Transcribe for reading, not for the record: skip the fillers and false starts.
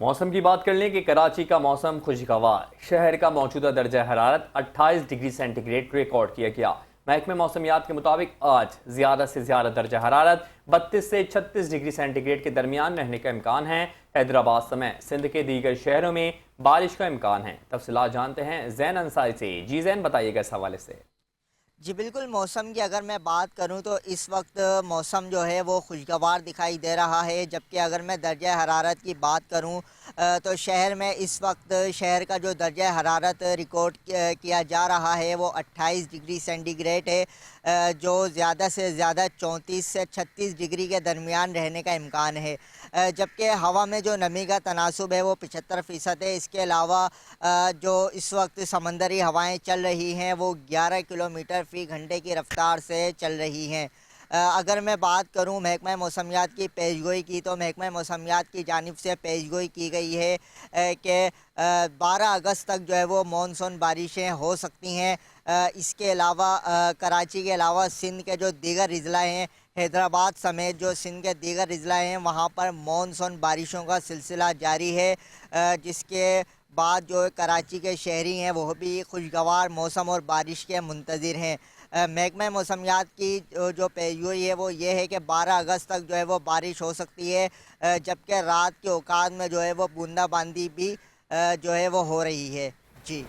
मौसम की बात कर लें कि कराची का मौसम खुशगवार। शहर का मौजूदा दर्जा हरारत 28 डिग्री सेंटीग्रेड रिकॉर्ड किया गया। महकमे मौसमियात के मुताबिक आज ज़्यादा से ज़्यादा दर्जा हरारत 32 से 36 डिग्री सेंटीग्रेड के दरमियान रहने का इम्कान है। हैदराबाद समेत सिंध के दीगर शहरों में बारिश का इम्कान है। तफसीलात जानते हैं जैन अंसारी से। जी जैन, बताइएगा इस हवाले से। जी बिल्कुल, मौसम की अगर मैं बात करूं तो इस वक्त मौसम जो है वो खुशगवार दिखाई दे रहा है। जबकि अगर मैं दर्जा हरारत की बात करूं तो शहर में इस वक्त शहर का जो दर्जा हरारत रिकॉर्ड किया जा रहा है वो 28 डिग्री सेंटीग्रेड है, जो ज़्यादा से ज़्यादा 34 से 36 डिग्री के दरमियान रहने का इम्कान है। जबकि हवा में जो नमी का तनासुब है वो 75% है। इसके अलावा जो इस वक्त समंदरी हवाएं चल रही हैं वो 11 किलोमीटर फ़ी घंटे की रफ्तार से चल रही हैं। अगर मैं बात करूं महकमा मौसमियात की पेशगोई की, तो महकमा मौसमियात की जानिब से पेशगोई की गई है कि 12 अगस्त तक जो है वो मानसून बारिशें हो सकती हैं। इसके अलावा कराची के अलावा सिंध के जो दीगर अजला हैं, हैदराबाद समेत जो सिंध के दीगर अजला हैं, वहाँ पर मानसून बारिशों का सिलसिला जारी है। जिसके बाद जो कराची के शहरी हैं वो भी खुशगवार मौसम और बारिश के मुंतज़िर हैं। महकमा मौसमियात की जो पेशगोई है वो ये है कि 12 अगस्त तक जो है वो बारिश हो सकती है। जबकि रात के औकात में जो है वो बूंदाबांदी भी जो है वो हो रही है। जी।